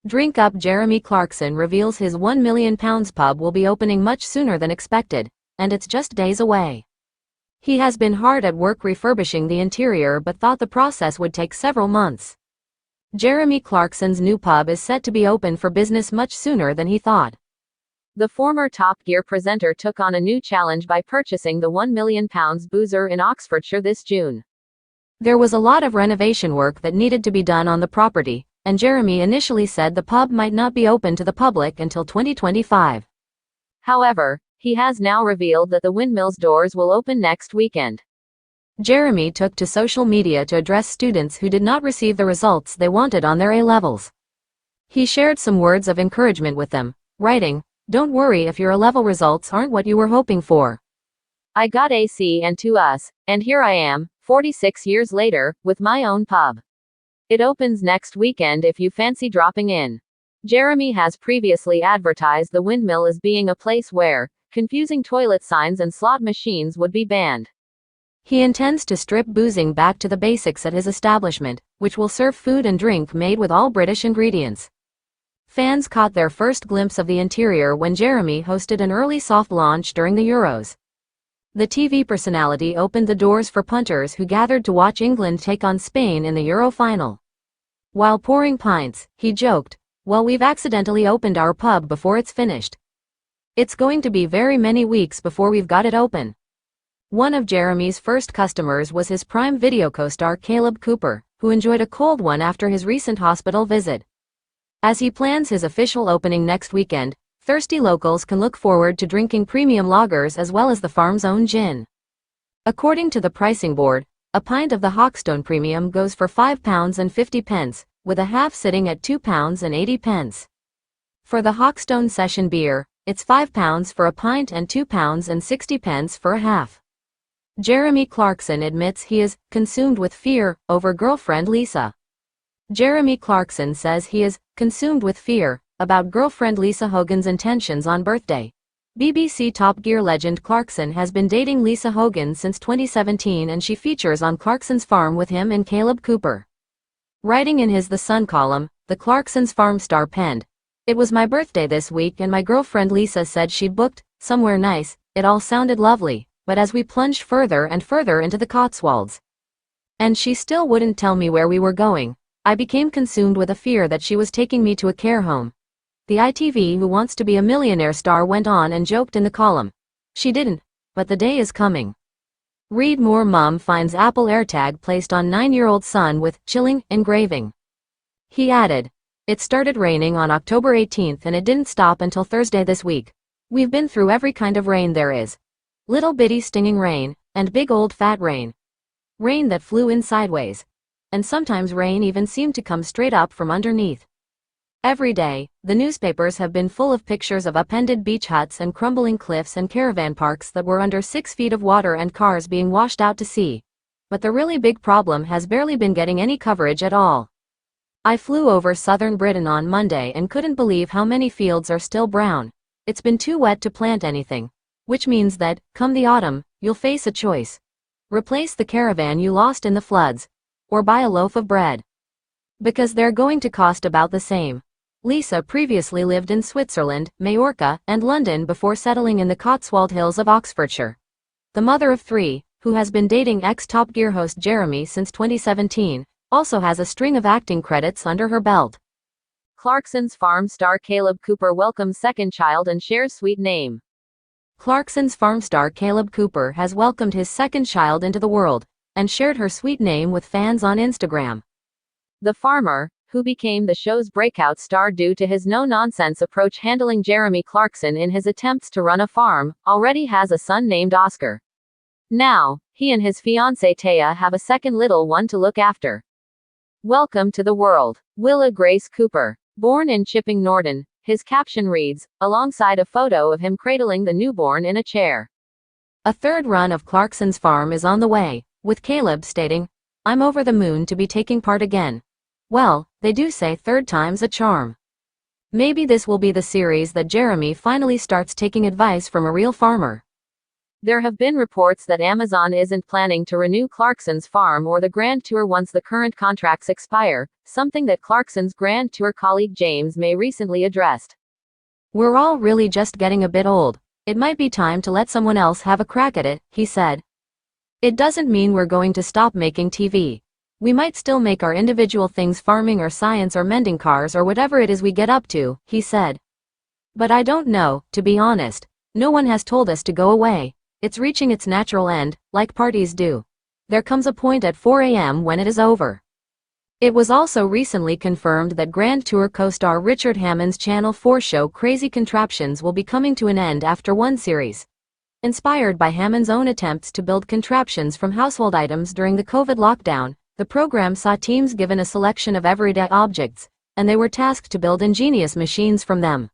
Drink Up. Jeremy Clarkson reveals his £1 million pub will be opening much sooner than expected, and it's just days away. He has been hard at work refurbishing the interior but thought the process would take several months. Jeremy Clarkson's new pub is set to be open for business much sooner than he thought. The former Top Gear presenter took on a new challenge by purchasing the £1 million boozer in Oxfordshire this June. There was a lot of renovation work that needed to be done on the property, and Jeremy initially said the pub might not be open to the public until 2025. However, he has now revealed that the Windmill's doors will open next weekend. Jeremy took to social media to address students who did not receive the results they wanted on their A-levels. He shared some words of encouragement with them, writing, "Don't worry if your A-level results aren't what you were hoping for. I got AC and 2Us, and here I am, 46 years later, with my own pub. It opens next weekend if you fancy dropping in." Jeremy has previously advertised the Windmill as being a place where confusing toilet signs and slot machines would be banned. He intends to strip boozing back to the basics at his establishment, which will serve food and drink made with all British ingredients. Fans caught their first glimpse of the interior when Jeremy hosted an early soft launch during the Euros. The TV personality opened the doors for punters who gathered to watch England take on Spain in the Euro final. While pouring pints, he joked, "Well, we've accidentally opened our pub before it's finished. It's going to be very many weeks before we've got it open." One of Jeremy's first customers was his Prime Video co-star Kaleb Cooper, who enjoyed a cold one after his recent hospital visit. As he plans his official opening next weekend, thirsty locals can look forward to drinking premium lagers as well as the farm's own gin. According to the pricing board, a pint of the Hawkstone Premium goes for £5.50, with a half sitting at £2.80. For the Hawkstone Session beer, it's £5 for a pint and £2.60 for a half. Jeremy Clarkson admits he is consumed with fear over girlfriend Lisa. Jeremy Clarkson says he is consumed with fear about girlfriend Lisa Hogan's intentions on birthday. BBC Top Gear legend Clarkson has been dating Lisa Hogan since 2017 and she features on Clarkson's farm with him and Kaleb Cooper. Writing in his The Sun column, the Clarkson's farm star penned, "It was my birthday this week and my girlfriend Lisa said she'd booked somewhere nice. It all sounded lovely, but as we plunged further and further into the Cotswolds, and she still wouldn't tell me where we were going, I became consumed with a fear that she was taking me to a care home." The ITV Who Wants to Be a Millionaire star went on and joked in the column, "She didn't, but the day is coming." Read more. Mom finds Apple AirTag placed on 9-year-old son with chilling engraving. He added, "It started raining on October 18th and it didn't stop until Thursday this week. We've been through every kind of rain there is. Little bitty stinging rain, and big old fat rain. Rain that flew in sideways. And sometimes rain even seemed to come straight up from underneath. Every day, the newspapers have been full of pictures of upended beach huts and crumbling cliffs and caravan parks that were under 6 feet of water and cars being washed out to sea. But the really big problem has barely been getting any coverage at all. I flew over southern Britain on Monday and couldn't believe how many fields are still brown. It's been too wet to plant anything. Which means that, come the autumn, you'll face a choice. Replace the caravan you lost in the floods, or buy a loaf of bread. Because they're going to cost about the same." Lisa previously lived in Switzerland, Majorca, and London before settling in the Cotswold Hills of Oxfordshire. The mother of 3, who has been dating ex-Top Gear host Jeremy since 2017, also has a string of acting credits under her belt. Clarkson's farm star Kaleb Cooper welcomes second child and shares sweet name. Clarkson's farm star Kaleb Cooper has welcomed his second child into the world, and shared her sweet name with fans on Instagram. The farmer, who became the show's breakout star due to his no-nonsense approach handling Jeremy Clarkson in his attempts to run a farm, already has a son named Oscar. Now, he and his fiancée Taya have a second little one to look after. Welcome to the world, Willa Grace Cooper. Born in Chipping Norton, his caption reads, alongside a photo of him cradling the newborn in a chair. A third run of Clarkson's farm is on the way, with Kaleb stating, "I'm over the moon to be taking part again." Well, they do say third time's a charm. Maybe this will be the series that Jeremy finally starts taking advice from a real farmer. There have been reports that Amazon isn't planning to renew Clarkson's farm or the Grand Tour once the current contracts expire, something that Clarkson's Grand Tour colleague James May recently addressed. "We're all really just getting a bit old. It might be time to let someone else have a crack at it," he said. "It doesn't mean we're going to stop making TV. We might still make our individual things, farming or science or mending cars or whatever it is we get up to," he said. "But I don't know, to be honest. No one has told us to go away. It's reaching its natural end, like parties do. There comes a point at 4 a.m. when it is over." It was also recently confirmed that Grand Tour co-star Richard Hammond's Channel 4 show Crazy Contraptions will be coming to an end after one series. Inspired by Hammond's own attempts to build contraptions from household items during the COVID lockdown, the program saw teams given a selection of everyday objects, and they were tasked to build ingenious machines from them.